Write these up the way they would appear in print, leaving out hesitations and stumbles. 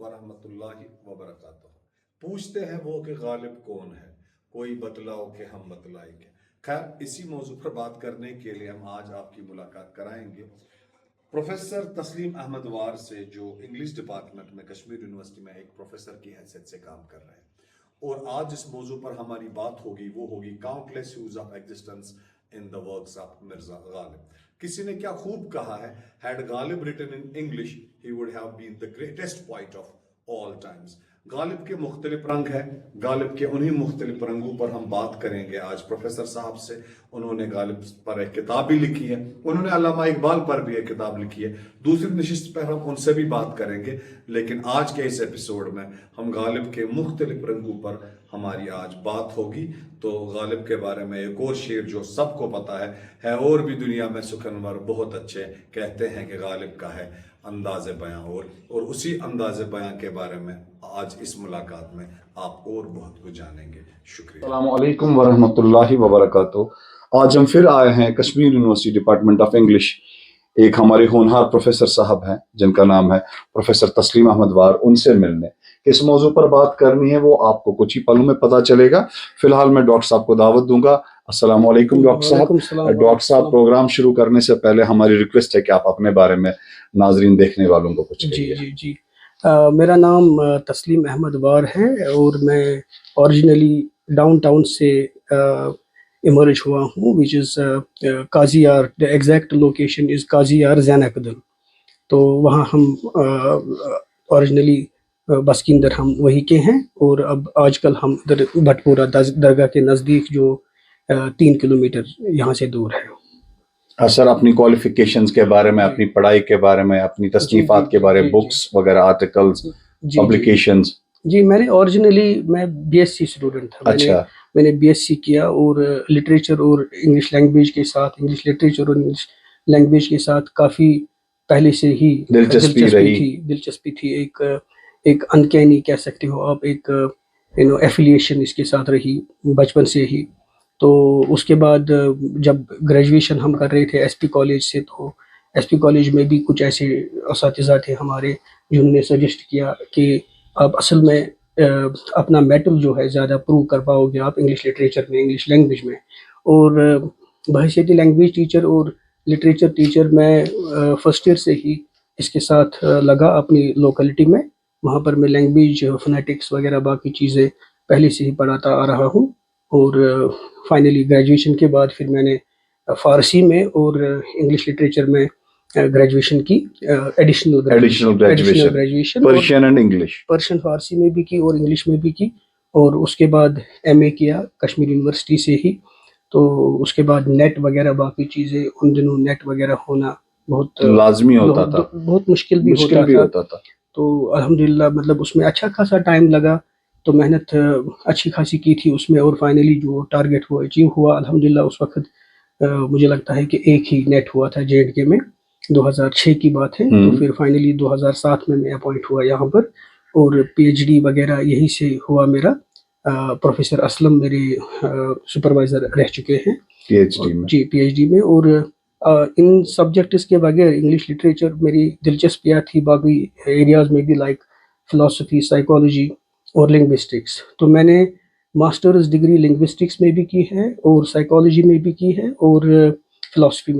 ورحمۃ اللہ وبرکاتہ۔ پوچھتے ہیں وہ کہ غالب کون ہے، کوئی بتلاؤ کہ ہم بتلائیں گے۔ خیر، اسی موضوع پر بات کرنے کے لیے ہم آج آپ کی ملاقات کرائیں گے پروفیسر تسلیم احمد وار سے، جو انگلش ڈپارٹمنٹ میں کشمیر یونیورسٹی میں ایک پروفیسر کی حیثیت سے کام کر رہے ہیں۔ اور آج جس موضوع پر ہماری بات ہوگی وہ ہوگی countless use of existence in the works of Mirza Ghalib. کسی نے کیا خوب کہا ہے، had Ghalib written in English he would have been the greatest poet of all times۔ غالب کے مختلف رنگ ہیں، غالب کے انہی مختلف رنگوں پر ہم بات کریں گے آج پروفیسر صاحب سے۔ انہوں نے غالب پر ایک کتاب بھی لکھی ہے، انہوں نے علامہ اقبال پر بھی ایک کتاب لکھی ہے، دوسری نشست پر ہم ان سے بھی بات کریں گے۔ لیکن آج کے اس ایپیسوڈ میں ہم غالب کے مختلف رنگوں پر ہماری آج بات ہوگی۔ تو غالب کے بارے میں ایک اور شعر جو سب کو پتا ہے اور بھی دنیا میں سخنور بہت اچھے کہتے ہیں کہ غالب کا ہے انداز بیاں، اور اسی انداز بیاں کے بارے میں آج اس ملاقات میں آپ اور بہت کچھ جانیں گے۔ شکریہ۔ السلام علیکم ورحمۃ اللہ وبرکاتہ۔ آج ہم پھر آئے ہیں Kashmir university department of English, ایک ہمارے ہونہار پروفیسر صاحب ہیں جن کا نام ہے پروفیسر تسلیم احمد وار، ان سے ملنے۔ کس موضوع پر بات کرنی ہے وہ آپ کو کچھ ہی پلوں میں پتہ چلے گا۔ فی الحال میں ڈاکٹر صاحب کو دعوت دوں گا۔ السلام علیکم ڈاکٹر صاحب۔ ڈاکٹر صاحب، پروگرام شروع کرنے سے پہلے ہماری ریکویسٹ ہے کہ آپ اپنے بارے میں ناظرین دیکھنے والوں کو کچھ کہیے۔ جی میرا نام تسلیم احمد وار ہے اور میں اوریجنلی ڈاؤن ٹاؤن سے ایمرج ہوا ہوں، وچ از قاضی یار۔ دا ایگزیکٹ لوکیشن از قاضی یار زین اکدل۔ تو وہاں ہم اوریجنلی بسکیندر ہم وہی کے ہیں، اور اب آج کل ہم ادھر بھٹ پورہ درگاہ کے نزدیک جو 3 کلومیٹر یہاں سے دور ہے۔ سر، اپنی کوالیفیکیشنز کے بارے میں، اپنی پڑھائی کے بارے میں، اپنی تصنیفات کے بارے، بکس وغیرہ، آرٹیکلز، پبلیکیشنز۔ جی میں نے اوریجنلی میں بی ایس سی اسٹوڈنٹ تھا۔ اچھا، میں نے بی ایس سی کیا، اور لٹریچر اور انگلش لینگویج کے ساتھ، انگلش لٹریچر اور انگلش لینگویج کے ساتھ کافی پہلے سے ہی دلچسپی تھی۔ ایک انکینی کہہ سکتے ہو آپ، ایک ایفیلیشن اس کے ساتھ رہی بچپن سے ہی۔ تو اس کے بعد جب گریجویشن ہم کر رہے تھے ایس پی کالج سے، تو ایس پی کالج میں بھی کچھ ایسے اساتذہ تھے ہمارے جنہوں نے سجیسٹ کیا کہ آپ اصل میں اپنا میٹل جو ہے زیادہ پروو کر پاؤ گے آپ انگلش لٹریچر میں، انگلش لینگویج میں۔ اور بحیثیت لینگویج ٹیچر اور لٹریچر ٹیچر میں فرسٹ ایئر سے ہی اس کے ساتھ لگا اپنی لوکلٹی میں۔ وہاں پر میں لینگویج، فونیٹکس وغیرہ باقی چیزیں پہلے سے ہی پڑھاتا آ رہا ہوں۔ اور فائنلی گریجویشن کے بعد پھر میں نے فارسی میں اور انگلش لٹریچر میں گریجویشن کی، additional graduation Persian and English, Persian Farsi میں بھی کی اور انگلش میں بھی کی۔ اور اس کے بعد ایم اے کیا کشمیر یونیورسٹی سے ہی۔ تو اس کے بعد نیٹ وغیرہ باقی چیزیں، ان دنوں نیٹ وغیرہ ہونا بہت لازمی ہوتا تھا، بہت مشکل بھی ہوتا تھا۔ تو الحمدللہ مطلب اس میں اچھا خاصا ٹائم لگا، تو محنت اچھی خاصی کی تھی اس میں، اور فائنلی جو ٹارگیٹ وہ اچیو ہوا الحمدللہ۔ اس وقت مجھے لگتا ہے کہ ایک ہی نیٹ ہوا تھا جے اینڈ کے میں، 2006 کی بات ہے۔ تو پھر فائنلی 2007 میں اپوائنٹ ہوا یہاں پر، اور پی ایچ ڈی وغیرہ یہی سے ہوا میرا۔ پروفیسر اسلم میرے سپروائزر رہ چکے ہیں پی ایچ ڈی میں۔ جی پی ایچ ڈی میں۔ اور ان سبجیکٹس کے بغیر انگلش لٹریچر میری دلچسپیاں تھی باقی ایریاز میں بھی، لائک فلاسفی، سائیکالوجی اور لنگوسٹکس۔ تو میں نے ماسٹرز ڈگری لنگوسٹکس میں بھی کی ہے، اور سائیکالوجی میں بھی کی ہے، اور فلاسفی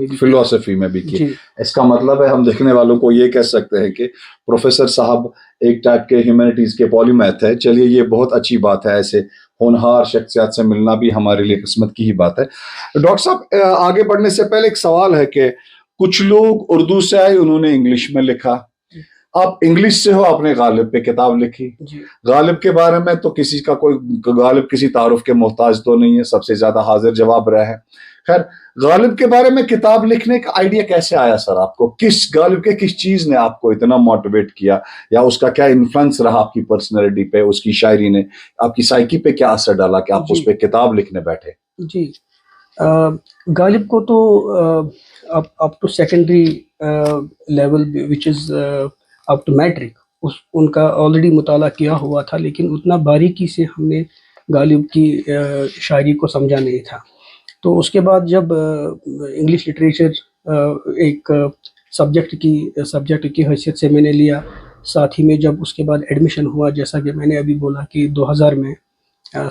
میں بھی کی۔ اس کا مطلب ہے ہم دیکھنے والوں کو یہ کہہ سکتے ہیں کہ پروفیسر صاحب ایک ٹائپ کے ہیومینٹیز کے پولی میتھ ہے۔ چلیے، یہ بہت اچھی بات ہے، ایسے ہونہار شخصیات سے ملنا بھی ہمارے لیے قسمت کی ہی بات ہے۔ ڈاکٹر صاحب، آگے بڑھنے سے پہلے ایک سوال ہے کہ کچھ لوگ اردو سے آئے، انہوں نے انگلش میں لکھا، آپ انگلش سے ہو، آپ نے غالب پہ کتاب لکھی۔ غالب کے بارے میں تو کسی کا کوئی، غالب کسی تعارف کے محتاج تو نہیں ہے، سب سے زیادہ حاضر جواب رہا ہے۔ خیر، غالب کے بارے میں کتاب لکھنے کا آئیڈیا کیسے آیا سر آپ کو؟ غالب کے کس چیز نے آپ کو اتنا موٹیویٹ کیا، یا اس کا کیا انفلوئنس رہا آپ کی پرسنالٹی پہ، اس کی شاعری نے آپ کی سائیکی پہ کیا اثر ڈالا کہ آپ اس پہ کتاب لکھنے بیٹھے؟ جی غالب کو تو up to secondary level which is up to matric ان کا آلریڈی مطالعہ کیا ہوا تھا، لیکن اتنا باریکی سے ہم نے غالب کی شاعری کو سمجھا نہیں تھا۔ تو اس کے بعد جب انگلش لٹریچر ایک سبجیکٹ کی حیثیت سے میں نے لیا، ساتھ ہی میں جب اس کے بعد ایڈمیشن ہوا، جیسا کہ میں نے ابھی بولا کہ 2000 میں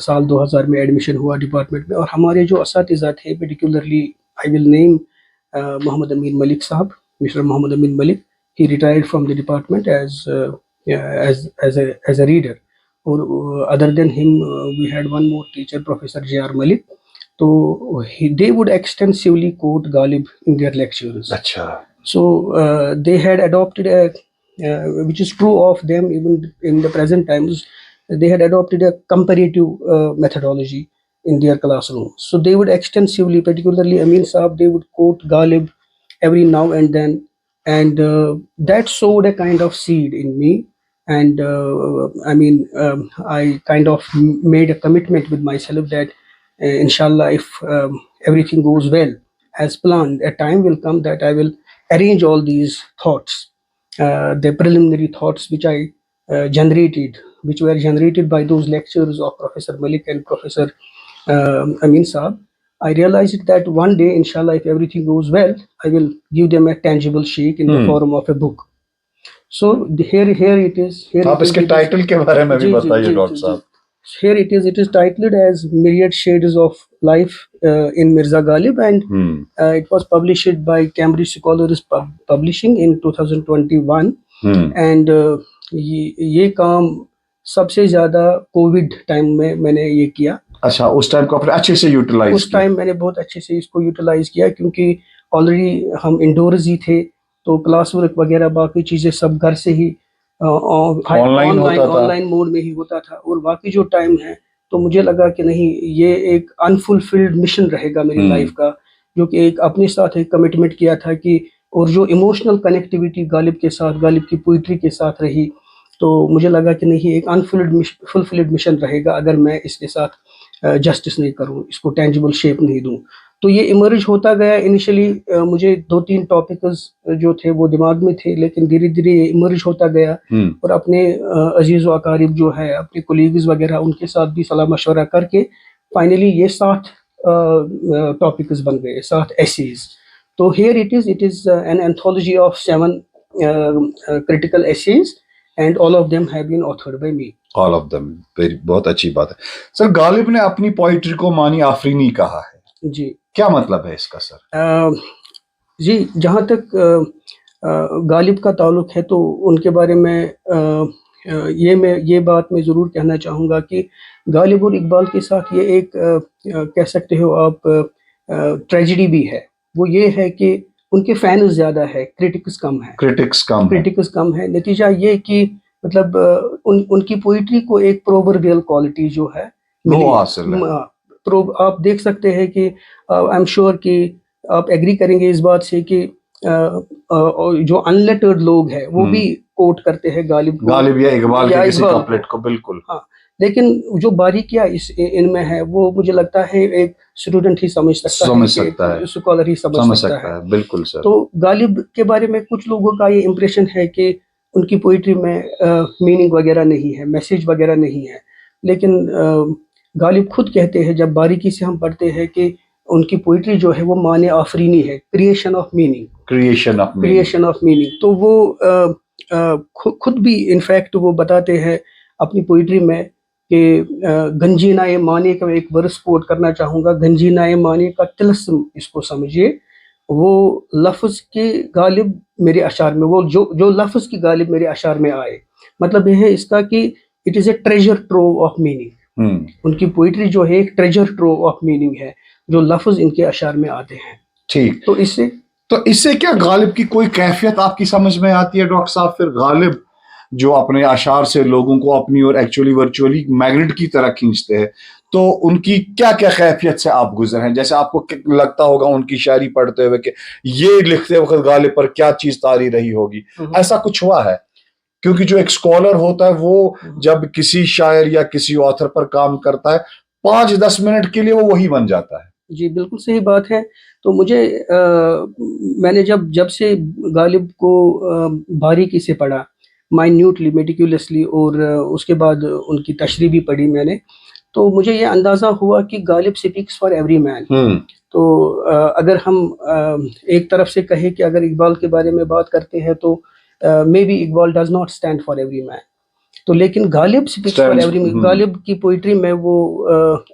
سال 2000 میں ایڈمیشن ہوا ڈپارٹمنٹ میں، اور ہمارے جو اساتذہ تھے پرٹیکولرلی آئی ول نیم محمد امین ملک صاحب، mister Muhammad Amin Malik. He retired from the department as a reader. Or other than him, we had one more teacher, Professor J.R. Malik. So they would extensively quote Ghalib in their lectures. اچھا. So they had adopted which is true of them even in the present times, they had adopted a comparative methodology in their classroom. So they would extensively, particularly Amin Saab, they would quote Ghalib every now and then. And that sowed a kind of seed in me. And I kind of made a commitment with myself that inshallah, if everything goes well as planned, a time will come that I will arrange all these thoughts, the preliminary thoughts which I generated, which were generated by those lectures of Professor Malik and Professor Amin Saab. I realized that one day, inshallah, if everything goes well, I will give them a tangible shake in the form of a book. So here it is. آپ اس کے title کے بارے میں بھی بتائیے doctor صاحب. Here it is titled as Myriad Shades of Life in Mirza Ghalib, and it was published by Cambridge Scholars Publishing in 2021. And یہ کام سب سے زیادہ کووڈ ٹائم میں نے یہ کیا. اچھا, اس ٹائم کو آپ نے اچھے سے یوٹیلائز اس ٹائم میں نے بہت اچھے سے اس کو یوٹیلائز کیا, کیونکہ آلریڈی ہم انڈورز ہی تھے, تو کلاس ورک وغیرہ باقی چیزیں سب گھر سے ہی آن لائن موڈ میں ہی ہوتا تھا. اور باقی جو ٹائم ہے تو مجھے لگا کہ نہیں, یہ ایک انفلفلڈ مشن رہے گا میری لائف کا, جو کہ ایک اپنے ساتھ ایک کمٹمنٹ کیا تھا کہ, اور جو ایموشنل کنیکٹیویٹی غالب کے ساتھ, غالب کی پوئٹری کے ساتھ رہی, تو مجھے لگا کہ نہیں, ایک انفلفلڈ مشن رہے گا اگر میں اس کے ساتھ جسٹس نہیں کروں, اس کو ٹینجیبل شیپ نہیں دوں. تو یہ ایمرج ہوتا گیا. انیشلی مجھے 2-3 ٹاپکس جو تھے وہ دماغ میں تھے, لیکن دھیرے دھیرے یہ ایمرج ہوتا گیا, اور اپنے عزیز و اقارب جو ہے, اپنے کولیگز وغیرہ, ان کے ساتھ بھی صلاح مشورہ کر کے فائنلی یہ 7 ٹاپکس بن گئے, 7 ایسیز. تو here it is an anthology of 7 critical essays, and all of them have been authored by me. All of them. بہت اچھی بات ہے سر. غالب نے اپنی پوئٹری کو مانی آفرینی کہا ہے, جی کیا مطلب ہے اس کا سر؟ جی, جہاں تک غالب کا تعلق ہے تو ان کے بارے میں یہ بات میں ضرور کہنا چاہوں گا کہ غالب اور اقبال کے ساتھ یہ ایک کہہ سکتے ہو آپ ٹریجڈی بھی ہے. وہ یہ ہے کہ ان کے فینز زیادہ ہے, کریٹکس کم ہے. نتیجہ یہ کہ مطلب ان کی پوئٹری کو ایک پرووربیل کوالٹی جو ہے وہ حاصل ہے. آپ دیکھ سکتے ہیں کہ آئی ایم شیور کہ آپ ایگری کریں گے اس بات سے کہ جو انلیٹرڈ لوگ ہیں وہ بھی کوٹ کرتے ہیں غالب یا اقبال کے کسی کپلیٹ کو. بالکل. ہاں, لیکن جو باریکیاں ان میں ہے وہ مجھے لگتا ہے ایک اسٹوڈنٹ ہی سمجھ سکتا ہے, اسکالر ہی سمجھ سکتا ہے. بالکل سر. تو غالب کے بارے میں کچھ لوگوں کا یہ امپریشن ہے کہ ان کی پوئٹری میں میننگ وغیرہ نہیں ہے, میسیج وغیرہ نہیں ہے, لیکن غالب خود کہتے ہیں جب باریکی سے ہم پڑھتے ہیں کہ ان کی پوئٹری جو ہے وہ معنی آفرینی ہے, کریشن آف میننگ. تو وہ خود بھی انفیکٹ وہ بتاتے ہیں اپنی پوئٹری میں کہ گنجینہ معنی کا ایک ورس کوٹ کرنا چاہوں گا. گنجینہ معنی کا طلسم اس کو سمجھیے, وہ لفظ کے غالب میرے اشعار میں, وہ جو لفظ کی غالب میرے اشعار میں آئے, مطلب یہ ہے اس کا کہ it is a treasure trove of meaning. ان کی پوئٹری جو ہے ایک ٹریجر ٹروو آف میننگ ہے, جو لفظ ان کے اشعار میں آتے ہیں. ٹھیک. تو اس سے کیا غالب کی کوئی کیفیت آپ کی سمجھ میں آتی ہے ڈاکٹر صاحب؟ پھر غالب جو اپنے اشعار سے لوگوں کو اپنی اور ایکچولی ورچولی میگنیٹ کی طرح کھینچتے ہیں, تو ان کی کیا کیفیت سے آپ گزر ہیں؟ جیسے آپ کو لگتا ہوگا ان کی شاعری پڑھتے ہوئے کہ یہ لکھتے وقت غالب پر کیا چیز طاری رہی ہوگی, ایسا کچھ ہوا ہے؟ کیونکہ جو ایک اسکالر ہوتا ہے وہ جب کسی شاعر یا کسی آتھر پر کام کرتا ہے 5-10 منٹ کے لیے وہ وہی بن جاتا ہے. جی بالکل صحیح بات ہے. تو مجھے میں نے جب سے غالب کو باریکی سے پڑھا, مائنیوٹلی, میٹیکولسلی, اور اس کے بعد ان کی تشریح بھی پڑھی میں نے, تو مجھے یہ اندازہ ہوا کہ غالب سپیکس فار ایوری مین. تو اگر ہم ایک طرف سے کہیں کہ اگر اقبال کے بارے میں بات کرتے ہیں تو maybe Iqbal does not stand for every man. تو لیکن غالب اسپیکس فار ایوری مین. غالب کی پوئٹری میں وہ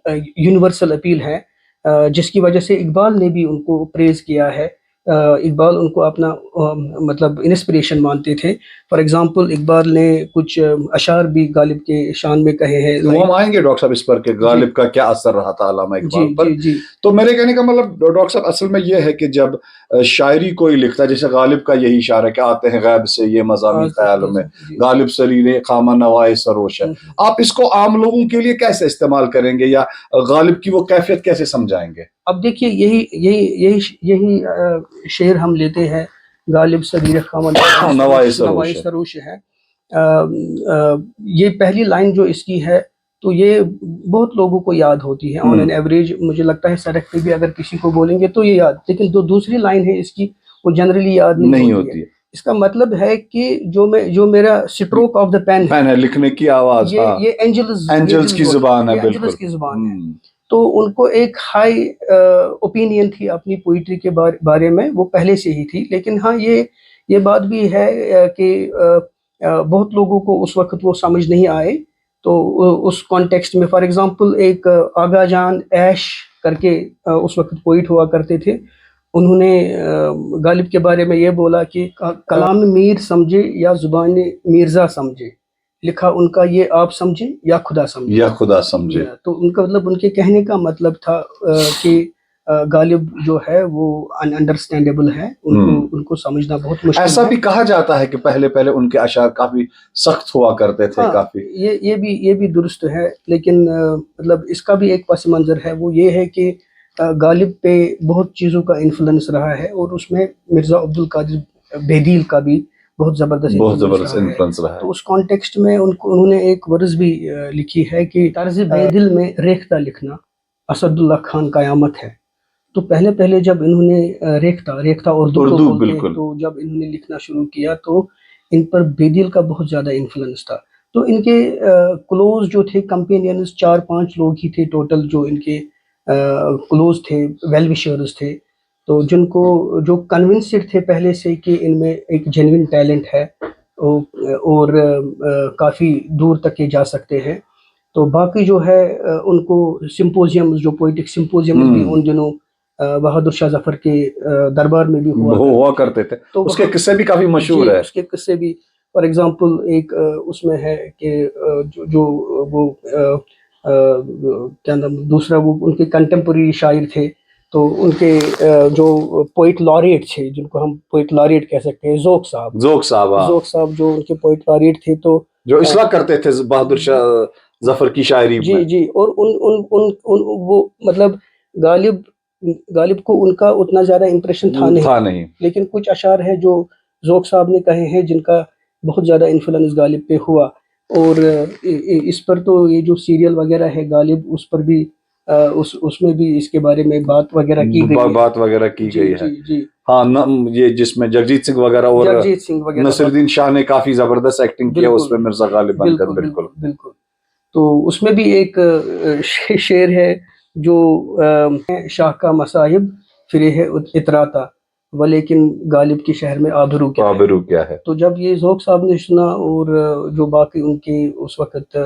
یونیورسل اپیل ہے جس کی وجہ سے اقبال نے بھی ان کو پریز کیا ہے. اقبال ان کو اپنا مطلب انسپریشن مانتے تھے. فار ایگزامپل اقبال نے کچھ اشعار بھی غالب کے شان میں کہے ہیں. وہ ہم آئیں گے ڈاکٹر صاحب اس پر کہ غالب کا کیا اثر رہا تھا علامہ اقبال پر. تو میرے کہنے کا مطلب ڈاکٹر صاحب اصل میں یہ ہے کہ جب شاعری کوئی لکھتا ہے، جیسے غالب کا یہی اشعار ہے کہ آتے ہیں غیب سے یہ مضامین خیالوں میں، غالب سریر خامہ نوائے سروش ہے. آپ اس کو عام لوگوں کے لیے کیسے استعمال کریں گے یا غالب کی وہ کیفیت کیسے سمجھائیں گے؟ اب دیکھیے یہی شعر ہم لیتے ہیں، غالب سریر خامہ نوائے سروش ہے. یہ پہلی لائن جو اس کی ہے تو یہ بہت لوگوں کو یاد ہوتی ہے آن این ایوریج. مجھے لگتا ہے سڑک پہ بھی اگر کسی کو بولیں گے تو یہ یاد، لیکن جو دوسری لائن ہے اس کی وہ جنرلی یاد نہیں ہوتی ہے. اس کا مطلب ہے کہ جو میرا اسٹروک آف دا پین ہے، لکھنے کی آواز، یہ اینجلز کی زبان ہے، اینجلز کی زبان ہے. تو ان کو ایک ہائی اوپینین تھی اپنی پوئٹری کے بارے میں، وہ پہلے سے ہی تھی. لیکن ہاں یہ بات بھی ہے کہ بہت لوگوں کو اس وقت وہ سمجھ نہیں آئے. تو اس کانٹیکسٹ میں فار ایگزامپل ایک آغا جان ایش کر کے اس وقت پوئٹ ہوا کرتے تھے، انہوں نے غالب کے بارے میں یہ بولا کہ کلام میر سمجھے یا زبان میرزا سمجھے، لکھا ان کا یہ آپ سمجھے یا خدا سمجھے. تو ان کا مطلب، ان کے کہنے کا مطلب تھا کہ غالب جو ہے وہ ان انڈرسٹینڈیبل ہے، ان کو سمجھنا بہت مشکل ہے. ایسا بھی کہا جاتا ہے کہ پہلے ان کے اشعار کافی سخت ہوا کرتے تھے. کافی یہ بھی درست ہے، لیکن مطلب اس کا بھی ایک پس منظر ہے. وہ یہ ہے کہ غالب پہ بہت چیزوں کا انفلوئنس رہا ہے، اور اس میں مرزا عبد القادر بیدیل کا بھی بہت زبردست انفلوئنس رہا ہے. تو اس کانٹیکسٹ میں انہوں نے ایک ورز بھی لکھی ہے کہ طرز بیدل میں ریختہ لکھنا اسد اللہ خان قیامت ہے. تو پہلے جب انہوں نے ریختہ اردو بالکل، تو جب انہوں نے لکھنا شروع کیا تو ان پر بیدیل کا بہت زیادہ انفلوئنس تھا. تو ان کے کلوز جو تھے کمپینینز 4-5 لوگ ہی تھے ٹوٹل جو ان کے کلوز تھے، ویل وشرز تھے، تو جو کنونسڈ تھے پہلے سے کہ ان میں ایک جینوئن ٹیلنٹ ہے اور کافی دور تک کے جا سکتے ہیں. تو باقی جو ہے ان کو سمپوزیمز، جو پوئٹک سمپوزیمز بھی ان دنوں بہادر شاہ ظفر کے دربار میں بھی ہوا کرتے تھے. تو اس کے قصے بھی کافی مشہور ہے. اس کے قصے بھی فار ایگزامپل ایک اس میں ہے کہ جو وہ کیا نام، دوسرا وہ ان کے کنٹمپوری شاعر تھے، تو ان کے جو پوئٹ لاریٹ تھے، جن کو ہم پوئٹ لاریٹ کہہ سکتے ہیں، ذوق صاحب جو ان کے پوئٹ لاریٹ تھے، تو جو اصلاح کرتے تھے بہادر شاہ ظفر کی شاعری میں. جی اور ان وہ مطلب غالب کو ان کا اتنا زیادہ امپریشن تھا نہیں، لیکن کچھ اشعار ہیں جو ذوق صاحب نے کہے ہیں جن کا بہت زیادہ انفلوئنس غالب پہ ہوا. اور اس پر تو یہ جو سیریل وغیرہ ہے غالب، اس پر بھی اس میں بھی اس کے بارے میں بات وغیرہ کی گئی ہے. جی ہاں، یہ جس میں جگجیت سنگھ وغیرہ اور نصر الدین شاہ نے کافی زبردست ایکٹنگ کیا اس میں مرزا غالب بن کر. بالکل. تو اس میں بھی ایک شعر ہے جو شاہ کا مصائب فرے ہے اتراتا ولیکن غالب کے شہر میں آبرو کیا ہے. تو جب یہ ذوق صاحب نے سنا اور جو باقی ان کے اس وقت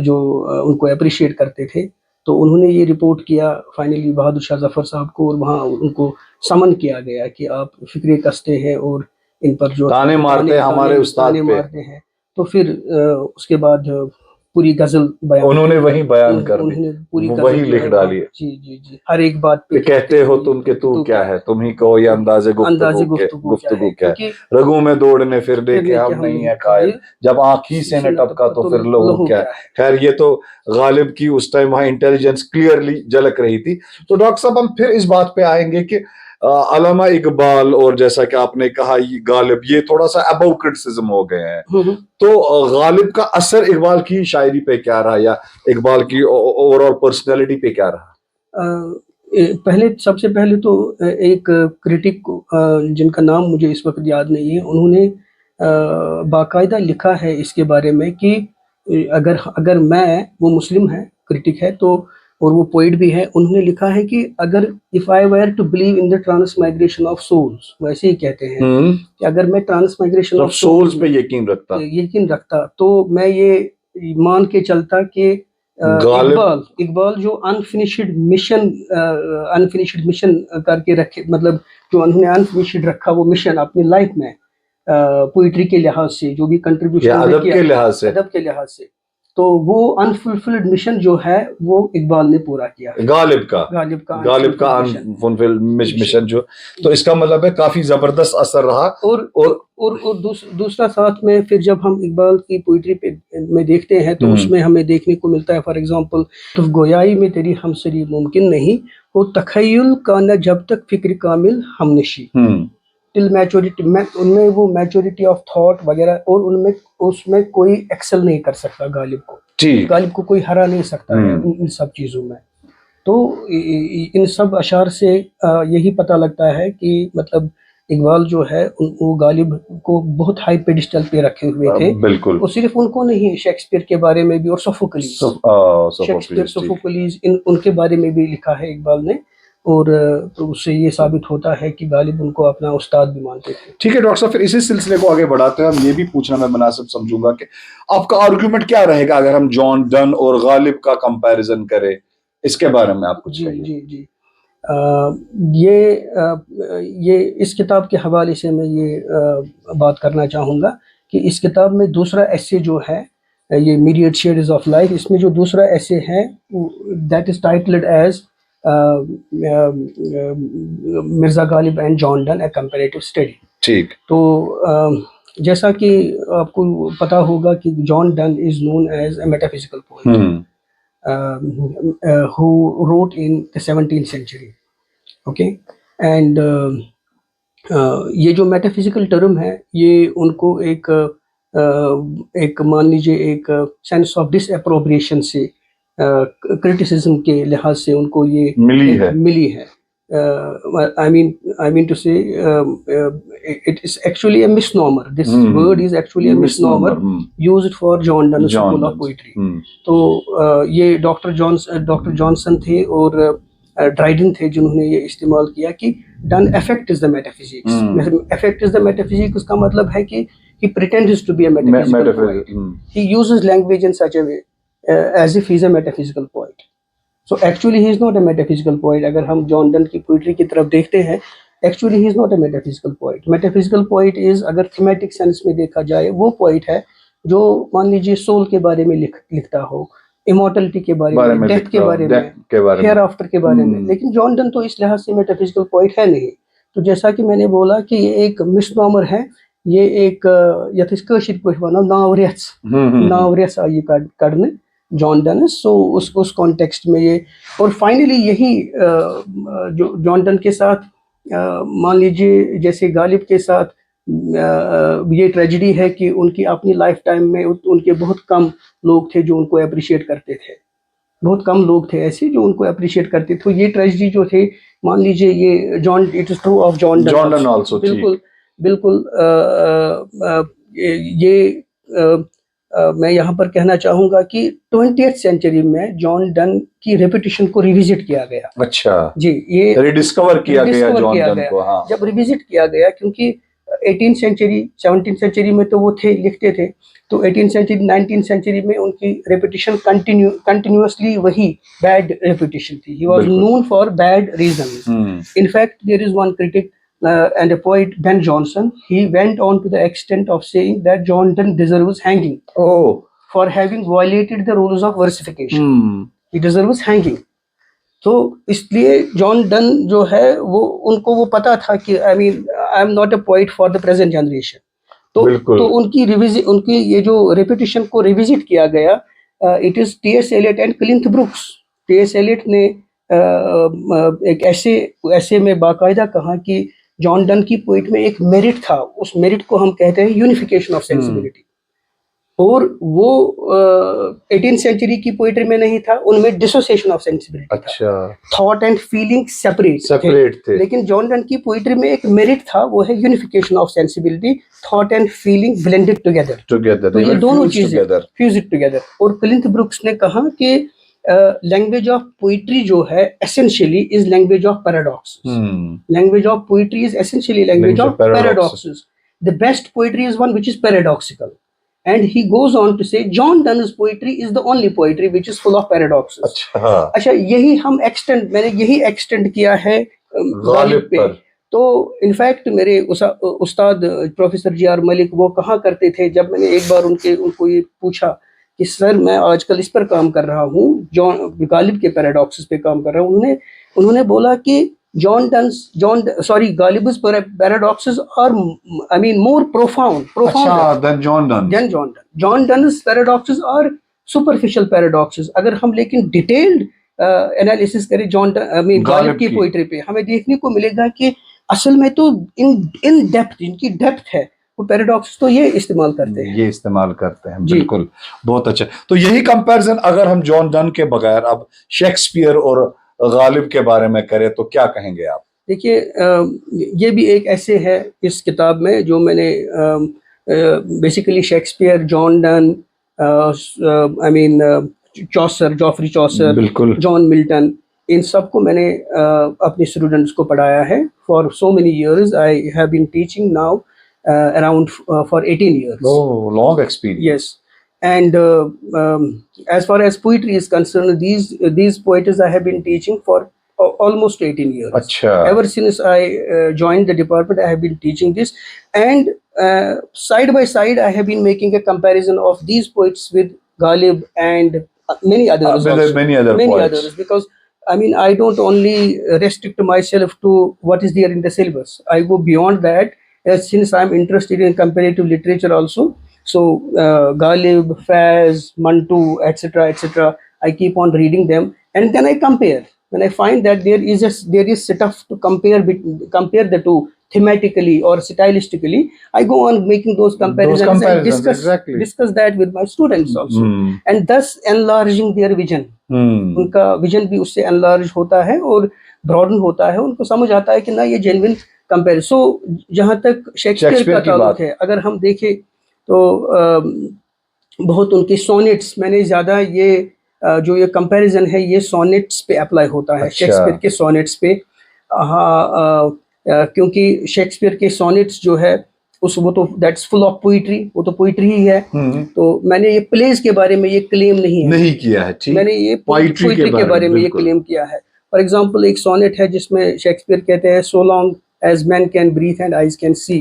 جو ان کو اپریشیٹ کرتے تھے، تو انہوں نے یہ رپورٹ کیا فائنلی بہادر شاہ ظفر صاحب کو، اور وہاں ان کو سمن کیا گیا کہ آپ فکرے کستے ہیں اور ان پر جو تانے مارتے ہیں ہمارے استاد پہ. تو پھر اس کے بعد پوری غزل انہوں نے وہی بیان کر دی، وہی لکھ ڈالی. جی ہر ایک بات پہ کہتے ہو تم کہ تو کیا ہے، تم ہی کہو یہ انداز گفتگو کیا ہے. رگوں میں دوڑنے پھر دیکھے ہم نہیں ہے قائل، جب آنکھ ہی سے نہ ٹپکا تو پھر لہو کیا ہے. خیر، یہ تو غالب کی اس ٹائم وہاں انٹیلیجنس کلیئرلی جھلک رہی تھی. تو ڈاکٹر صاحب ہم پھر اس بات پہ آئیں گے کہ علامہ اقبال اور جیسا کہ آپ نے کہا غالب یہ تھوڑا سا ابو کرٹیسزم ہو گئے ہیں. تو غالب کا اثر اقبال کی شاعری پہ کیا رہا، یا اقبال کی اوور آل پرسنالٹی پہ کیا رہا؟ سب سے پہلے تو ایک کرٹک جن کا نام مجھے اس وقت یاد نہیں ہے، انہوں نے باقاعدہ لکھا ہے اس کے بارے میں کہ اگر میں، وہ مسلم ہے، کرٹک ہے، تو اور وہ پوئٹ بھی ہے. انہوں نے لکھا ہے کہ اگر if I were to believe in the transmigration of souls, ویسے ہی کہتے ہیں کہ اگر میں ٹرانسمائگریشن آف سولز پہ یقین رکھتا تو میں یہ مان کے چلتا کہ اقبال جو انفنشڈ مشن کر کے رکھے, مطلب جو انہوں نے انفنشڈ رکھا وہ مشن اپنی لائف میں پوئٹری کے لحاظ سے جو بھی کنٹریبیوشن ادب کے لحاظ سے, تو وہ انفلفلڈ مشن جو ہے وہ اقبال نے پورا کیا, غالب کا انفلفلڈ مشن جو, تو اس کا مطلب ہے کافی زبردست اثر رہا. اور دوسرا ساتھ میں پھر جب ہم اقبال کی پوئٹری میں دیکھتے ہیں تو اس میں ہمیں دیکھنے کو ملتا ہے, فار ایگزامپل, تو گویائی میں تیری ہمسری ممکن نہیں, وہ تخیل کا نہ جب تک فکر کامل ہم نشی, ٹل میچورٹی, ان میں وہ میچورٹی آف تھاٹ وغیرہ, اور ان میں اس میں کوئی ایکسل نہیں کر سکتا غالب کو کوئی ہرا نہیں سکتا ہے ان سب چیزوں میں. تو ان سب اشعار سے یہی پتہ لگتا ہے کہ مطلب اقبال جو ہے وہ غالب کو بہت ہائی پیڈسٹل پہ رکھے ہوئے تھے, بالکل, اور صرف ان کو نہیں, شیکسپیئر کے بارے میں بھی, اور سوفوکلیز ان کے بارے میں بھی لکھا ہے اقبال نے, اور تو اس سے یہ ثابت ہوتا ہے کہ غالب ان کو اپنا استاد بھی مانتے تھے. ٹھیک ہے ڈاکٹر صاحب, پھر اسی سلسلے کو آگے بڑھاتے ہیں. ہم یہ بھی پوچھنا میں مناسب سمجھوں گا کہ آپ کا آرگومنٹ کیا رہے گا اگر ہم جان ڈن اور غالب کا کمپیریزن کریں, اس کے بارے میں آپ کچھ کہیے. جی یہ اس کتاب کے حوالے سے میں یہ بات کرنا چاہوں گا کہ اس کتاب میں دوسرا ایسے جو ہے, یہ میڈیٹ شیڈز آف لائف, اس میں جو دوسرا ایسے ہے that is titled as Mirza Ghalib and John Donne a comparative study. ٹھیک, تو جیسا کہ آپ کو پتا ہوگا کہ John Donne is known as a metaphysical poet who wrote in the 17th century. Okay, and یہ جو میٹافزیکل ٹرم ہے یہ ان کو ایک مان لیجیے ایک سینس آف ڈس اپروپریشن سے, کرٹیسزم کے لحاظ سے ان کو یہ ملی ہے. I mean to say it is actually a misnomer. This word is actually a misnomer used for John Donne's school of poetry. تو یہ ڈاکٹر جانسن تھے اور ڈرائیڈن تھے جنہوں نے یہ استعمال کیا کہ ڈن افیکٹ از دا میٹافزکس. افیکٹ از دا میٹافزکس کا مطلب ہے کہ he pretends to be a metaphysical poet. He uses language in such a way as if he is a metaphysical poet. So actually he is not a metaphysical poet. اگر ہم جان done کی poetry کی طرف دیکھتے ہیں, actually he is not a metaphysical poet. Metaphysical poet is, اگر thematic sense میں دیکھا جائے, وہ poet ہے جو مان لیجیے سول کے بارے میں لکھتا ہو, immortality کے بارے میں, ڈیتھ کے بارے میں, ہیئر آفٹر کے بارے میں. لیکن جان ڈن تو اس لحاظ سے میٹافزیکل پوئٹ ہے نہیں. تو جیسا کہ میں نے بولا کہ یہ ایک مس نامر ہے, یہ ایک یتھ اس کاشر پٲٹھۍ ونو ناوریس آئی کڑنے جان ڈنس. سو اس کانٹیکسٹ میں یہ, اور فائنلی یہی جو جان ڈن کے ساتھ مان لیجیے جیسے غالب کے ساتھ یہ ٹریجڈی ہے کہ ان کی اپنی لائف ٹائم میں ان کے بہت کم لوگ تھے جو ان کو اپریشیٹ کرتے تھے, بہت کم لوگ تھے ایسے جو ان کو اپریشیٹ کرتے تھے. یہ ٹریجڈی جو تھے مان لیجیے یہ it is true of John Donne also. بالکل یہ میں یہاں پر کہنا چاہوں گا کہ 20th سینچری میں جان ڈن کی ریپوٹیشن کو ریویزٹ کیا گیا. اچھا جی, یہ ریڈسکور کیا گیا جان ڈن کو. جب ریویزٹ کیا گیا, کیونکہ 18th سینچری 17th سینچری میں تو وہ تھے, لکھتے تھے, تو 18th سینچری 19th سینچری میں ان کی ریپوٹیشن کنٹینیوسلی وہی بیڈ ریپوٹیشن تھی. He was known for bad reasons. In fact there is one critic and a poet, Ben Jonson, he went on to the extent of saying that John Donne deserves hanging for having violated the rules of versification. He deserves hanging. تو اس لیے جان done جو ہے وہ ان کو وہ پتا تھا کہ I mean I am not a poet for the present generation. تو ان کی یہ جو ریپوٹیشن کو ریویزٹ کیا گیا, it is T.S. Eliot and Clint Brooks. T.S. Eliot نے ایک ایسے میں باقاعدہ کہا کہ جان ڈن کی پوئٹ میں ایک میرٹ تھا, اس میرٹ کو ہم کہتے ہیں یونیفیکیشن آف سینسیبلٹی, اور وہ 18th سینچری کی پوئٹری میں نہیں تھا, ان میں ڈسوسیشن آف سینسیبلٹی تھا, تھاٹ اینڈ فیلنگ سیپریٹ تھے. لیکن جان ڈن کی پوئٹری میں ایک میرٹ تھا, وہ ہے unification of sensibility, thought and feeling blended together. تو یہ دونوں چیزیں فیوزڈ ٹوگیدر. اور کلنتھ بروکس نے کہا کہ لینگویج آف پوئٹری جو ہے essentially is language of paradoxes. Language of poetry is essentially language of paradoxes. The best poetry is one which is paradoxical. And he goes on to say John Donne's poetry is the only poetry which is full of paradoxes. اچھا یہی ہم میں نے یہی extend کیا ہے غالب پہ. تو انفیکٹ میرے استاد پروفیسر جی آر ملک وہ کہا کرتے تھے, جب میں نے ایک بار ان کو یہ پوچھا کہ سر میں آج کل اس پر کام کر رہا ہوں, غالب کے پیراڈاکسز پہ کام کر رہا ہوں, انہوں نے بولا کہ غالب's paradoxes are more profound than John Donne. John Donne's paradoxes are superficial paradoxes. اگر ہم لیکن ڈیٹیلڈ انالیسس کریں غالب کی پوئٹری پہ, ہمیں دیکھنے کو ملے گا کہ اصل میں تو ان ڈیپتھ, ان کی ڈیپتھ ہے, وہ پیراڈاکس تو یہ استعمال کرتے ہیں. بالکل, بہت اچھا. تو یہی کمپیرزن اگر ہم جان ڈن کے بغیر اب شیکسپیئر اور غالب کے بارے میں کریں تو کیا کہیں گے آپ؟ دیکھیے یہ بھی ایک ایسے ہے اس کتاب میں جو میں نے بیسیکلی شیکسپیئر, جان ڈن, چوسر, جوفری چوسر, جان ملٹن, ان سب کو میں نے اپنے اسٹوڈنٹس کو پڑھایا ہے. For so many years I have been teaching now around for 18 years. Oh, long experience. Yes. And as far as poetry is concerned, these poets I have been teaching for almost 18 years. Achha. Ever since I joined the department, I have been teaching this. And side by side, I have been making a comparison of these poets with Ghalib and many others. Many other poets. Because I don't only restrict myself to what is there in the syllabus. I go beyond that. Since I'm interested in comparative literature also, so Ghalib, Faiz, Mantu, etc., I keep on reading them, and then I compare. When I find that there is stuff to compare the two thematically or stylistically, I go on making those comparisons and discuss that with my students also, and thus enlarging their vision. Unka vision bhi usse enlarge hota hai aur broaden hota hai, unko samajh aata hai ki na ye genuine compare. So جہاں تک Shakespeare کا تعلق ہے, اگر ہم دیکھیں تو بہت ان کی سونیٹس, میں نے زیادہ جو یہ کمپیریزن ہے یہ سونیٹس پہ اپلائی ہوتا ہے, شیکسپیئر کے سونیٹس پہ. کیونکہ شیکسپیئر کے سونیٹس جو ہے وہ تو دیٹس فل آف پوئٹری, وہ تو پوئٹری ہی ہے. تو میں نے یہ پلیز کے بارے میں یہ کلیم نہیں کیا ہے, میں نے یہ پوئٹری کے بارے میں یہ کلیم کیا ہے. فار ایگزامپل ایک سونیٹ ہے جس میں شیکسپیئر کہتے ہیں so long as men can breathe and eyes can see,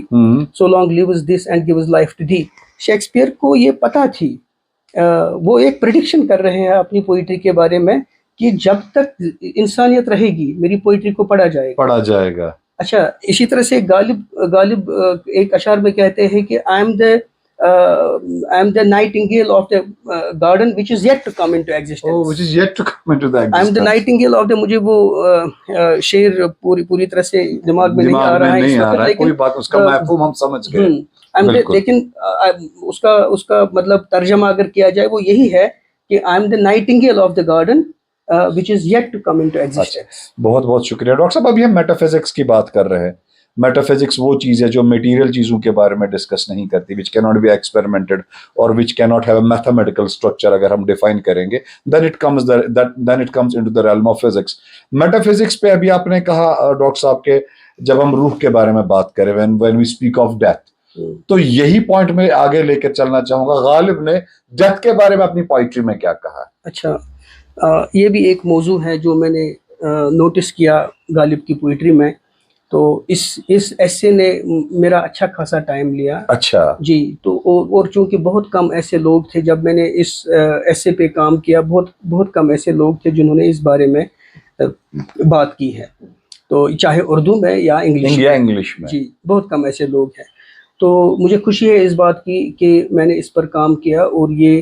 so long lives this and gives life to thee. Shakespeare کو یہ پتا تھی, وہ ایک پریڈکشن کر رہے ہیں اپنی پوئٹری کے بارے میں کہ جب تک انسانیت رہے گی میری پوئٹری کو پڑھا جائے گا. اچھا, اسی طرح سے غالب ایک اشعار میں کہتے ہیں کہ I am the nightingale of the garden which is yet to come into existence. Oh, which is yet to come into the existence. I am the nightingale of the, مجھے وہ شعر پوری طرح سے دماغ میں نہیں آ رہا ہے اس وقت, لیکن کوئی بات اس کا مفہوم ہم سمجھ گئے. لیکن اس کا مطلب ترجمہ اگر کیا جائے وہ یہی ہے کہ I am the nightingale of the garden which is yet to come into existence. بہت بہت شکریہ ڈاکٹر صاحب. ابھی ہم میٹا فزکس کی بات کر رہے ہیں. میٹا فزکس وہ چیز ہے جو میٹیریل چیزوں کے بارے میں ڈسکس نہیں کرتی, which cannot be experimented or which cannot have a mathematical structure. اگر ہم ڈیفائن کریں گے then it comes into the realm of physics. Meta physics پہ ابھی آپ نے کہا ڈاکٹر صاحب کہ جب ہم روح کے بارے میں بات کریں when we speak of death, تو یہی پوائنٹ میں آگے لے کر چلنا چاہوں گا. غالب نے ڈیتھ کے بارے میں اپنی پوئٹری میں کیا کہا؟ اچھا, یہ بھی ایک موضوع ہے جو میں نے نوٹس کیا غالب کی پوئٹری میں. تو اس ایسے نے میرا اچھا خاصا ٹائم لیا. اچھا جی. تو اور چونکہ بہت کم ایسے لوگ تھے, جب میں نے اس ایسے پہ کام کیا بہت کم ایسے لوگ تھے جنہوں نے اس بارے میں بات کی ہے, تو چاہے اردو میں یا انگلش میں. جی, بہت کم ایسے لوگ ہیں. تو مجھے خوشی ہے اس بات کی کہ میں نے اس پر کام کیا اور یہ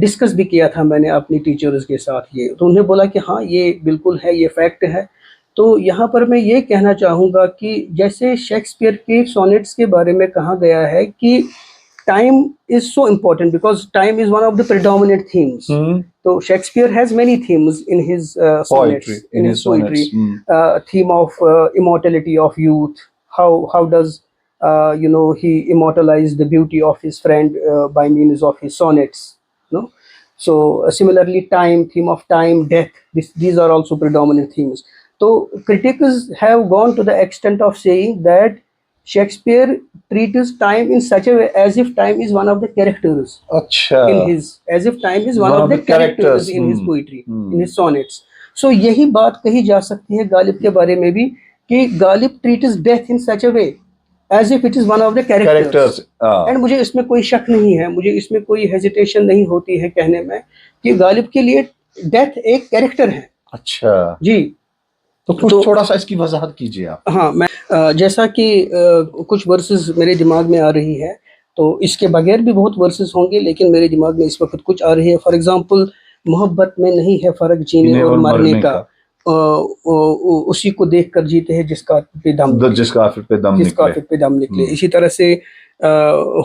ڈسکس بھی کیا تھا میں نے اپنی ٹیچرز کے ساتھ. یہ تو انہیں بولا کہ ہاں یہ بالکل ہے, یہ فیکٹ ہے. تو یہاں پر میں یہ کہنا چاہوں گا کہ جیسے شیکسپیئر کے سونیٹس کے بارے میں کہا گیا ہے کہ time is so important because time is one of the predominant themes. تو Shakespeare has many themes in his sonnets, in his poetry. Theme of immortality of youth. How does he immortalize the beauty of his friend by means of his sonnets. So similarly, time, theme of time, death, these are also predominant themes. So critics have gone to the extent of saying that Shakespeare treats time in such a way as if time is one of the characters اچھا in his, as if time is one of the characters in his poetry, in his sonnets. So یہی بات کہی جا سکتی ہے غالب کے بارے میں بھی کہ غالب treats death in such a way as if it is one of the characters. And مجھے اس میں کوئی شک نہیں ہے, مجھے اس میں کوئی ہیزیٹیشن نہیں ہوتی ہے کہنے میں کہ غالب کے لیے ڈیتھ ایک کیریکٹر ہے. اچھا جی, تو تھوڑا سا اس کی وضاحت کیجیے آپ. ہاں, میں جیسا کہ کچھ ورسز میرے دماغ میں آ رہی ہے, تو اس کے بغیر بھی بہت ورسز ہوں گے, لیکن میرے دماغ میں اس وقت کچھ آ رہی ہے. فار ایگزامپل, محبت میں نہیں ہے فرق جینے اور مرنے کا, اسی کو دیکھ کر جیتے ہیں جس کا پہ دم نکلے. اسی طرح سے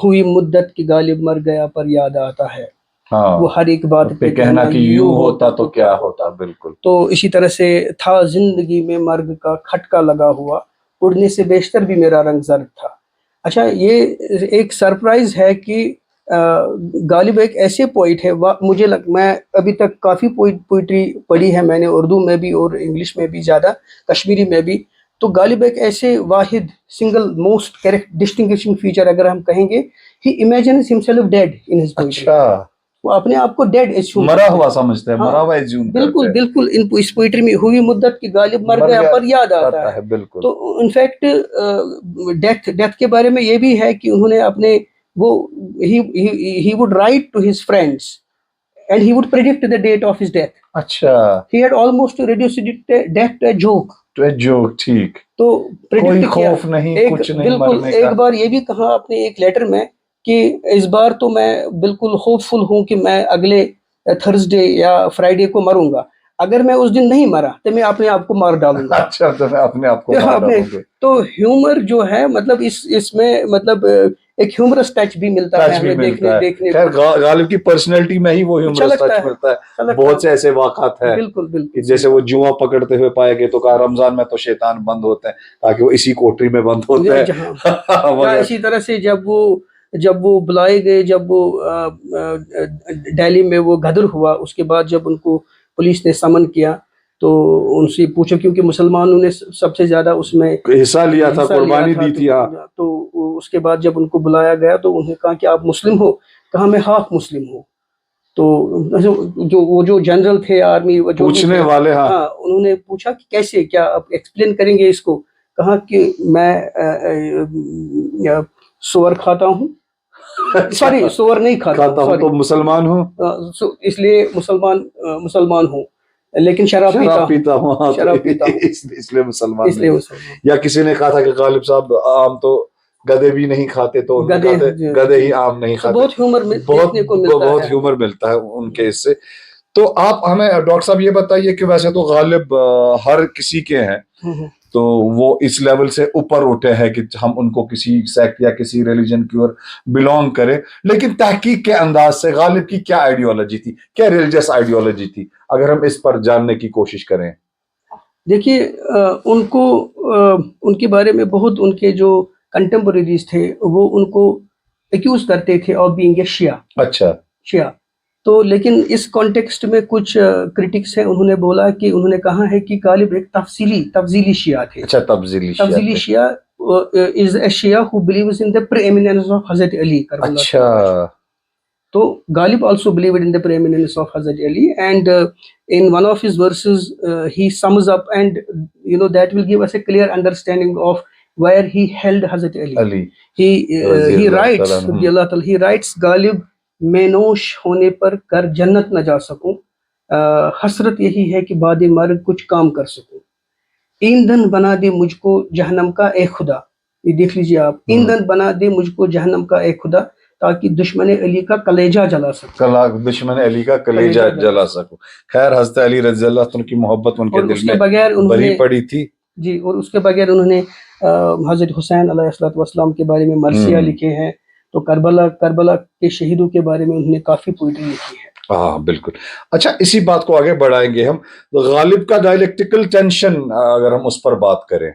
ہوئی مدت کی غالب مر گیا پر یاد آتا ہے, وہ ہر ایک بات پہ کہنا کہ یوں ہوتا تو کیا ہوتا. بالکل. تو اسی طرح سے تھا زندگی میں مرگ کا کھٹکا لگا ہوا, اڑنے سے بیشتر بھی میرا رنگ زرد تھا. اچھا, یہ ایک سرپرائز ہے کہ غالب ایک ایسے پوئٹ ہے, مجھے میں ابھی تک کافی پوئٹری پڑھی ہے میں نے, اردو میں بھی اور انگلش میں بھی زیادہ, کشمیری میں بھی. تو غالب ایک ایسے واحد سنگل موسٹ ڈسٹنگوشنگ فیچر اگر ہم کہیں گے, he imagines himself dead in his poetry. اچھا, وہ اپنے آپ کو ڈیڈ ایزیوم, مرا ہوا سمجھتے ہیں, مرا ہوا ایزیوم. بالکل بالکل. اس پوئٹری میں ہوئی مدت کی غالب مر گیا پر یاد آتا ہے. بالکل. تو انفیکٹ ڈیتھ کے بارے میں یہ بھی ہے کہ انہوں نے اپنے وہ he would write to his friends and he would predict the date of his death. اچھا, he had almost reduced death to a joke. ٹھیک. تو کوئی خوف نہیں, کچھ نہیں مرنے کا. ایک بار یہ بھی کہا اپنے ایک لیٹر میں کہ اس بار تو میں بالکل ہوپ فل ہوں کہ میں اگلے تھرسڈے یا فرائیڈے کو مروں گا, اگر میں اس دن نہیں مرا تو میں اپنے آپ کو مار ڈالوں گا. اچھا, تو میں اپنے آپ کو مار ڈالوں گا. تو ہیومر جو ہے, مطلب اس میں مطلب ایک ہیومرس ٹچ بھی ملتا ہے ہمیں دیکھنے. خیر, غالب کی پرسنالٹی میں ہی وہ ہیومرس ٹچ ملتا ہے. بہت سے ایسے واقعات ہیں, بالکل بالکل, جیسے وہ جوا پکڑتے ہوئے پائے گئے تو کہا رمضان میں تو شیطان بند ہوتے ہیں, تاکہ وہ اسی کوٹری میں بند ہوتے ہیں. اسی طرح سے جب وہ بلائے گئے, جب وہ دہلی میں وہ غدر ہوا, اس کے بعد جب ان کو پولیس نے سمن کیا تو ان سے پوچھا, کیونکہ مسلمانوں نے سب سے زیادہ اس میں حصہ لیا تھا, قربانی دی تھی. تو اس کے بعد جب ان کو بلایا گیا تو انہوں نے کہا کہ آپ مسلم ہو؟ کہا میں ہاف مسلم ہوں. تو وہ جو جنرل تھے آرمی پوچھنے والے, ہاں, انہوں نے پوچھا کہ کیسے, کیا آپ ایکسپلین کریں گے اس کو؟ کہا کہ میں سور کھاتا ہوں, سوری سور نہیں کھاتا ہوں, تو مسلمان ہوں, اس لیے مسلمان ہوں, لیکن شراب پیتا ہوں, اس لیے مسلمان. یا کسی نے کہا تھا کہ غالب صاحب عام تو گدے بھی نہیں کھاتے, تو گدے ہی عام نہیں کھاتے. بہت ہیومر ملتا ہے ان کے اس سے. تو آپ ہمیں ڈاکٹر صاحب یہ بتائیے کہ ویسے تو غالب ہر کسی کے ہیں, تو وہ اس لیول سے اوپر اٹھے ہیں کہ ہم ان کو کسی سیکٹ یا کسی ریلیجن کی اور بلونگ کریں, لیکن تحقیق کے انداز سے غالب کی کیا آئیڈیالوجی تھی, کیا ریلیجس آئیڈیالوجی تھی, اگر ہم اس پر جاننے کی کوشش کریں. دیکھیے, ان کے بارے میں بہت, ان کے جو کنٹمپوریریز تھے وہ ان کو ایکیوز کرتے تھے آف بینگ اے شیعہ. اچھا, شیعہ. تو لیکن اس کانٹیکسٹ میں کچھ کرٹکس ہیں, انہوں نے بولا کہ انہوں نے کہا ہے کہ غالب ایک تفضیلی شیعہ تھے. اچھا, تفضیلی شیعہ is a Shia who believes in the preeminence of Hazrat Ali. اچھا. تو غالب also believed in the preeminence of Hazrat Ali, and in one of his verses he sums up, and that will give us a clear understanding of where he held Hazrat Ali. He writes غالب میں نوش ہونے پر کر جنت نہ جا سکوں, حسرت یہی ہے کہ بعد مرگ کچھ کام کر سکوں, ایندھن بنا دے مجھ کو جہنم کا اے خدا. یہ دیکھ لیجیے آپ, ایندھن بنا دے مجھ کو جہنم کا اے خدا, تاکہ دشمن علی کا کلیجہ جلا سکوں. دشمن علی کا کلیجہ جلا سکوں. خیر, حضرت علی رضی اللہ عنہ کی محبت ان کے دل میں بھری پڑی تھی. جی, اور اس کے بغیر انہوں نے حضرت حسین علیہ السلام کے بارے میں مرثیہ لکھے ہیں, تو کربلا کے شہیدوں کے بارے میں انہوں نے کافی پوئٹری لکھی ہے. ہاں بالکل. اچھا, اسی بات کو آگے بڑھائیں گے ہم. غالب کا ڈائلیکٹیکل ٹینشن اگر ہم اس پر بات کریں.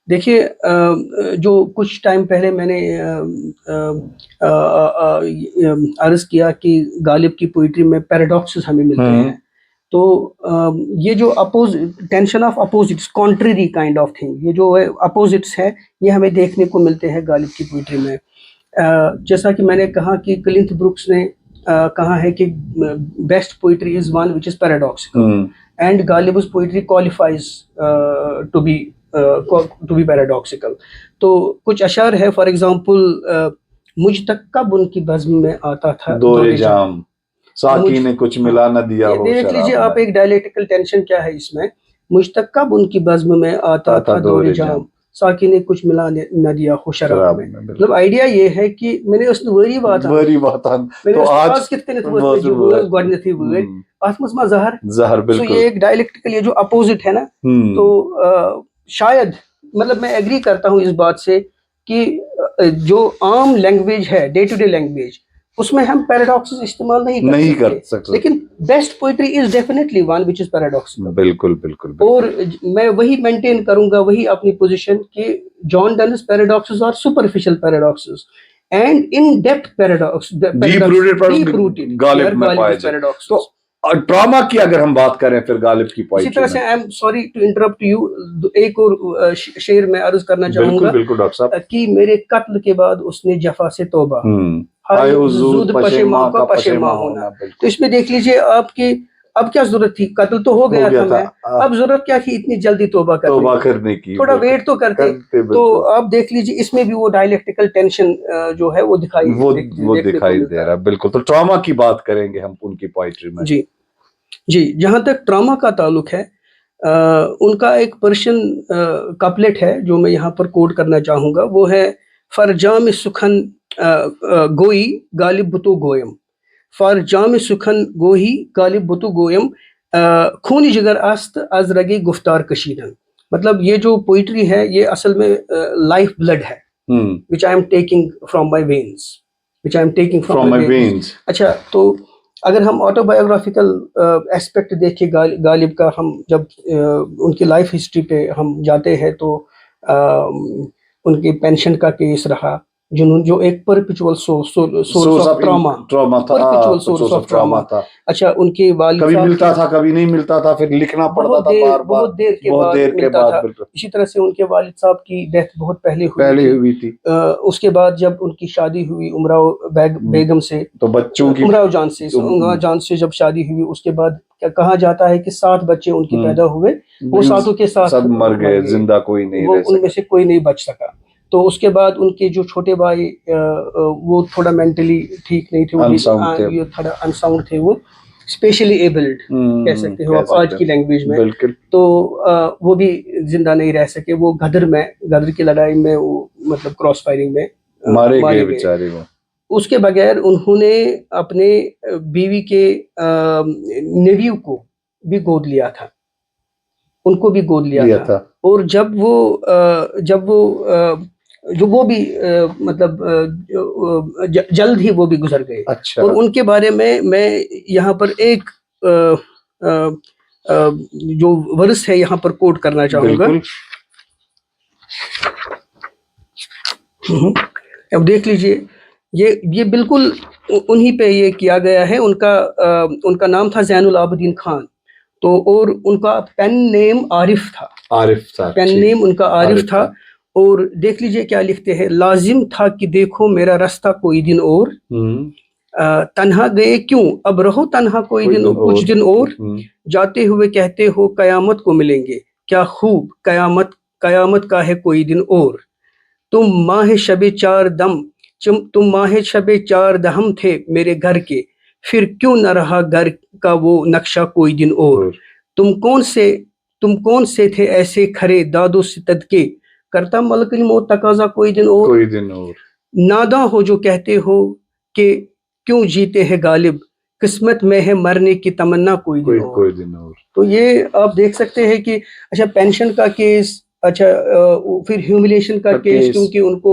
دیکھیے جو کچھ ٹائم پہلے میں نے عرض کیا کہ غالب کی پوئٹری میں پیراڈاکسز ہمیں ملتے ہیں، تو یہ جو tension of opposites, contrary kind of thing, یہ جو اپوزٹس ہے یہ ہمیں دیکھنے کو ملتے ہیں غالب کی پوئٹری میں. جیسا کہ میں نے کہا کہ کلنتھ بروکس نے کہا ہے کہ best poetry is one which is paradoxical and Ghalib's poetry qualifies to be paradoxical. تو کچھ اشعار ہے، فار ایگزامپل مجھ تک کب ان کی بزم میں آتا تھا دور جام، ساقی نے کچھ ملا نہ دیا ہو. دیکھ لیجیے آپ ایک ڈائلیکٹیکل ٹینشن کیا ہے اس میں. مجھ تک کب ان کی بزم میں آتا تھا دور جام، ساقی نے کچھ ملا نہ دیا ہو شراب میں. مطلب آئیڈیا یہ ہے کہ میں نے اس وری بات تو آج کتنے گۄڈنیتھٕے وٲرۍ اتھ منٛز ما زہر بالکل یہ ایک ڈائلیکٹیکل، یہ جو اپوزٹ ہے نا، تو شاید مطلب میں ایگری کرتا ہوں اس بات سے کہ جو عام لینگویج ہے، ڈے ٹو ڈے لینگویج، اس میں ہم پیراڈاکسز استعمال نہیں کر سکتے، لیکن best poetry is definitely one which is paradoxical. بالکل بالکل. اور میں وہی مینٹین کروں گا، وہی اپنی پوزیشن کہ John Donne's paradoxes are superficial paradoxes and in depth paradox, deep rooted Ghalib paradox. Drama کی اگر ہم بات کریں پھر غالب کی پوئٹری، اسی طرح سے I am sorry to interrupt you, ایک اور شعر میں عرض کرنا چاہوں گا کہ میرے قتل کے بعد اس نے جفا سے توبہ، زود پشیماں کا پشیماں ہونا. تو اس میں دیکھ لیجیے آپ کی اب کیا ضرورت تھی، قتل تو ہو گیا تھا، اب ضرورت کیا تھی اتنی جلدی توبہ کرنے کی، تھوڑا ویٹ تو کرتے. تو آپ دیکھ لیجیے اس میں بھی وہ ڈائلیکٹیکل ٹینشن جو ہے وہ دکھائی دے رہا. بالکل. تو ڈراما کی بات کریں گے ہم ان کی پوئٹری میں. جی جہاں تک ڈراما کا تعلق ہے، ان کا ایک پرشین کپلیٹ ہے جو میں یہاں پر کوٹ کرنا چاہوں گا، وہ ہے فرجام سخن گوئی غالب بتو گویم، فرجام سخن گوئی غالب بتو گویم خون جگر است از رگے گفتار کشیدن. مطلب یہ جو پوئٹری ہے یہ اصل میں لائف بلڈ ہے which I am taking from my veins. اچھا، تو اگر ہم آٹو بایوگرافیکل اسپیکٹ دیکھیں غالب کا، ہم جب ان کی لائف ہسٹری پہ ہم جاتے ہیں تو ان کے پینشن کا کیس رہا، جنون جو ایک پرپیچول سورس آف ٹراما تھا. اچھا، ان کے والد کبھی ملتا تھا کبھی نہیں ملتا تھا، پھر لکھنا پڑتا تھا بار بار، بہت دیر کے بعد ملتا تھا. اسی طرح سے ان کے والد صاحب کی ڈیتھ بہت پہلے ہوئی تھی. اس کے بعد جب ان کی شادی ہوئی امراؤ بیگم سے، تو بچوں کی امراؤ جان سے جب شادی ہوئی، اس کے بعد کہا جاتا ہے کہ 7 بچے ان کے پیدا ہوئے، وہ 7 کے ساتھ سب مر گئے، زندہ کوئی نہیں رہ سکا، ان میں سے کوئی نہیں بچ سکا. تو اس کے بعد ان کے جو چھوٹے بھائی وہ تھوڑا مینٹلی ٹھیک نہیں تھے، وہ تھوڑا انساؤنڈ تھے، وہ اسپیشلی ایبلڈ کہہ سکتے ہو آپ آج کی لینگویج میں. تو وہ بھی زندہ نہیں رہ سکے، وہ غدر کی لڑائی میں وہ مطلب کراس فائرنگ میں مارے گئے بیچارے. اس کے بغیر انہوں نے اپنے بیوی کے نیویو کو بھی گود لیا تھا، ان کو بھی گود لیا تھا. اور جب وہ بھی مطلب جلد ہی وہ بھی گزر گئے. اور ان کے بارے میں یہاں پر ایک جو ورس ہے یہاں پر کوٹ کرنا چاہوں گا. اب دیکھ لیجئے، یہ بالکل انہی پہ یہ کیا گیا ہے. ان کا نام تھا زین العابدین خان، تو اور ان کا پین نیم عارف تھا، پین نیم ان کا عارف تھا. اور دیکھ لیجئے کیا لکھتے ہیں، لازم تھا کہ دیکھو میرا رستہ کوئی دن اور، تنہا گئے کیوں اب رہو تنہا کوئی دن، کچھ دن اور، جاتے ہوئے کہتے ہو قیامت کو ملیں گے، کیا خوب قیامت کا ہے کوئی دن اور. تم ماہ شب 4 دہم تھے میرے گھر کے، پھر کیوں نہ رہا گھر کا وہ نقشہ کوئی دن اور. تم کون سے تھے ایسے کھرے داد و ستد کے، کرتا ملک الموت تقاضا کوئی دن اور. ناداں ہو جو کہتے ہو کہ کیوں جیتے ہیں غالب، قسمت میں ہے مرنے کی تمنا کوئی دن اور. تو یہ آپ دیکھ سکتے ہیں کہ اچھا پینشن کا کیس، اچھا پھر ہیوملیشن کا کیس، کیونکہ ان کو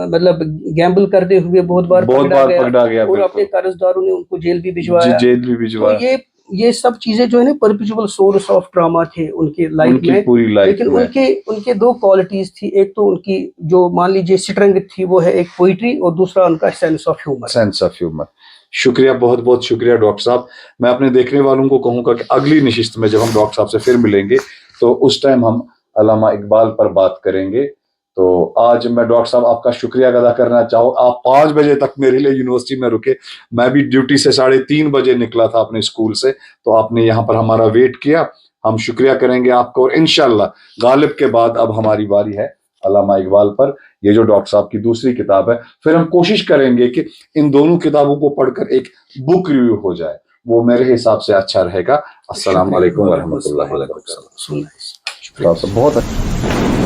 مطلب گیمبل کرتے ہوئے بہت بار پکڑا گیا اور اپنے قرض داروں نے ان کو جیل بھی بھجوایا. تو یہ یہ سب چیزیں جو ہے نا پرپیچوئل سورس آف ڈراما تھے ان کے لائف ان کی میں. پوری لائف لیکن میں ان کے دو کوالٹیز تھی. ایک تو ان کی جو مان لیجیے اسٹرنگتھ تھی وہ ہے ایک پوئٹری, اور دوسرا ان کا sense of humour. Sense of humour. شکریہ, بہت بہت شکریہ ڈاکٹر صاحب. میں اپنے دیکھنے والوں کو کہوں گا کہ اگلی نشست میں جب ہم ڈاکٹر صاحب سے پھر ملیں گے تو اس ٹائم ہم علامہ اقبال پر بات کریں گے. تو آج میں ڈاکٹر صاحب آپ کا شکریہ ادا کرنا چاہوں. آپ 5 بجے تک میرے لیے یونیورسٹی میں رکے. میں بھی ڈیوٹی سے 3:30 بجے نکلا تھا اپنے اسکول سے, تو آپ نے یہاں پر ہمارا ویٹ کیا. ہم شکریہ کریں گے آپ کو, اور انشاءاللہ غالب کے بعد اب ہماری باری ہے علامہ اقبال پر, یہ جو ڈاکٹر صاحب کی دوسری کتاب ہے. پھر ہم کوشش کریں گے کہ ان دونوں کتابوں کو پڑھ کر ایک بک ریویو ہو جائے, وہ میرے حساب سے اچھا رہے گا. السلام علیکم ورحمۃ اللہ وبرکاتہ. شکریہ. بہت اچھا.